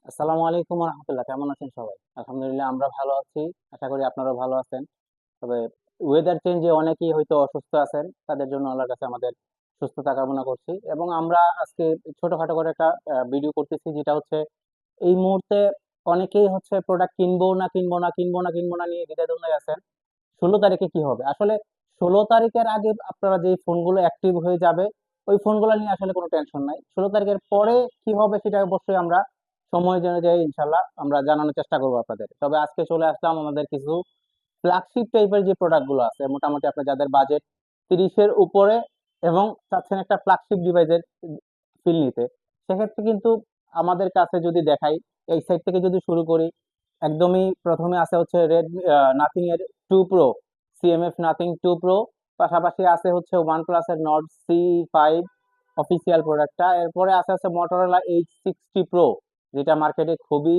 আসসালামু আলাইকুম রহমতুল্লাহ, কেমন আছেন সবাই? আলহামদুলিল্লাহ আমরা ভালো আছি। আশা করি আপনারাও ভালো আছেন। তবে ওয়েদার চেঞ্জে অনেকেই হয়তো অসুস্থ আছেন, তাদের জন্য আল্লাহর কাছে আমাদের সুস্থতা কামনা করছি। এবং আমরা আজকে ছোটখাটো করে একটা ভিডিও করতেছি, যেটা হচ্ছে এই মুহূর্তে অনেকেই হচ্ছে প্রোডাক্ট কিনবো না কিনবো না কিনবো না কিনবো না নিয়ে দ্বিধাদ্বন্দ্বে আছেন। 16 তারিখে কি হবে আসলে? 16 তারিখের আগে আপনারা যে ফোনগুলো অ্যাক্টিভ হয়ে যাবে, ওই ফোনগুলো নিয়ে আসলে কোনো টেনশন নাই। 16 তারিখের পরে কি হবে সেটা অবশ্যই আমরা সময় অনুযায়ী ইনশাল্লাহ আমরা জানানোর চেষ্টা করবো আপনাদের। তবে আজকে চলে আসলাম আমাদের কিছু ফ্ল্যাগশিপ টাইপের যে প্রোডাক্ট গুলো আছে, মোটামুটি আপনার যাদের বাজেট 30-এর উপরে এবং চাচ্ছেন একটা ফ্ল্যাগশিপ ডিভাইসের ফিল নিতে, সেক্ষেত্রে কিন্তু আমাদের কাছে যদি দেখাই, এই সাইড থেকে যদি শুরু করি, একদমই প্রথমে আছে হচ্ছে রেডমি নাথিং এর 2 প্রো, সিএমএফ নাথিং 2 প্রো। পাশাপাশি আছে হচ্ছে ওয়ানপ্লাস এর নট C5 অফিসিয়াল প্রোডাক্টটা। এরপরে আছে হচ্ছে মোটরোলা H60 প্রো, যেটা মার্কেটে খুবই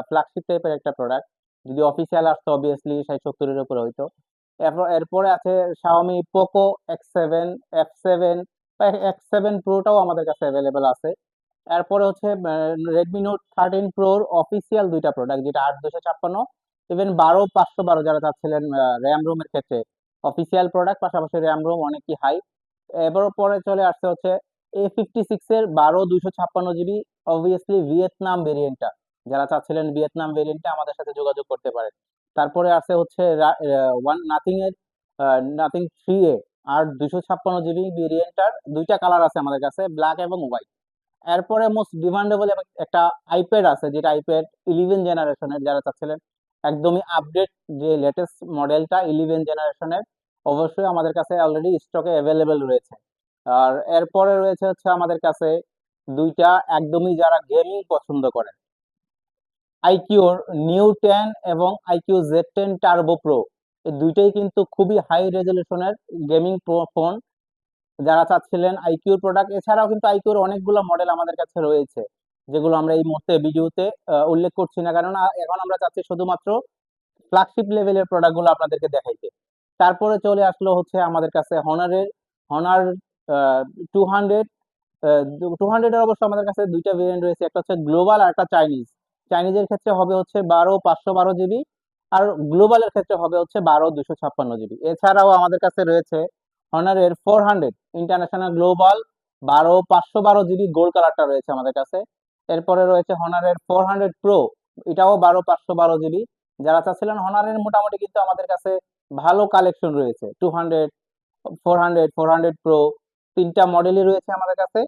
ফ্ল্যাগশিপ টাইপের একটা প্রোডাক্ট। যদি অফিসিয়াল আসতো অবভিয়াসলি 60-70-এর উপরে হইতো। এরপরে আছে শাওমি পোকো X7 F7 বা X7 প্রোটাও আমাদের কাছে অ্যাভেলেবেল আছে। এরপরে হচ্ছে রেডমি নোট 13 প্রোর অফিসিয়াল দুইটা প্রোডাক্ট, যেটা 8/256, ইভেন 12/512 যারা চাচ্ছিলেন র্যাম রোমের ক্ষেত্রে, অফিসিয়াল প্রোডাক্ট, পাশাপাশি র্যাম রোম অনেকই হাই। এবার পরে চলে আসছে হচ্ছে A56 এর 12/256 জিবি, অবভিয়াসলি ভিয়েতনাম ভেরিয়েন্টটা, যারা চাচ্ছিলেন ভিয়েতনাম ভেরিয়েন্টে আমাদের সাথে যোগাযোগ করতে পারেন। তারপরে আছে হচ্ছে ওয়ান নাথিং এর নাথিং 3A 8/256 জিবি ভেরিয়েন্টার, দুইটা কালার আছে আমাদের কাছে, ব্ল্যাক এবং হোয়াইট। এরপরে মোস্ট ডিমান্ডেবল একটা আইপ্যাড আছে, যেটা আইপ্যাড 11 জেনারেশনের, যারা চাচ্ছিলেন একদমই আপডেট যে লেটেস্ট মডেলটা 11 জেনারেশনের, অবশ্যই আমাদের কাছে অলরেডি স্টকে অ্যাভেলেবেল রয়েছে। আর এরপরে রয়েছে হচ্ছে আমাদের কাছে দুইটা, একদমই যারা গেমিং পছন্দ করেন, আইকিউর নিউ 10 এবং iQOO Z10 Turbo Pro, এই দুইটাই কিন্তু খুবই হাই রেজলিউশনের গেমিং ফোন, যারা চাচ্ছিলেন আইকিউর প্রোডাক্ট। এছাড়াও কিন্তু আইকিউর অনেকগুলো মডেল আমাদের কাছে রয়েছে, যেগুলো আমরা এই মুহূর্তে ভিডিওতে উল্লেখ করছি না, কারণ এখন আমরা চাচ্ছি শুধুমাত্র ফ্ল্যাগশিপ লেভেলের প্রোডাক্ট গুলো আপনাদেরকে দেখাইতে। তারপরে চলে আসলো হচ্ছে আমাদের কাছে হনার 200। 200-এর অবশ্য আমাদের কাছে দুইটা ভেরিয়েন্ট রয়েছে, একটা হচ্ছে গ্লোবাল আর একটা চাইনিজ। চাইনিজের ক্ষেত্রে হবে হচ্ছে 12/512 জিবি, আর গ্লোবালের ক্ষেত্রে হবে হচ্ছে 12/256 জিবি। এছাড়াও আমাদের কাছে রয়েছে হনারের 400 ইন্টারন্যাশনাল গ্লোবাল 12/512 জিবি, গোল্ড কালারটা রয়েছে আমাদের কাছে। এরপরে রয়েছে হনারের 400 প্রো, এটাও 12/512 জিবি। যারা চাচ্ছিলেন হনারের, মোটামুটি কিন্তু আমাদের কাছে ভালো কালেকশন রয়েছে। 200, 400, 400 প্রো, তিনটা মডেলই রয়েছে আমাদের কাছে।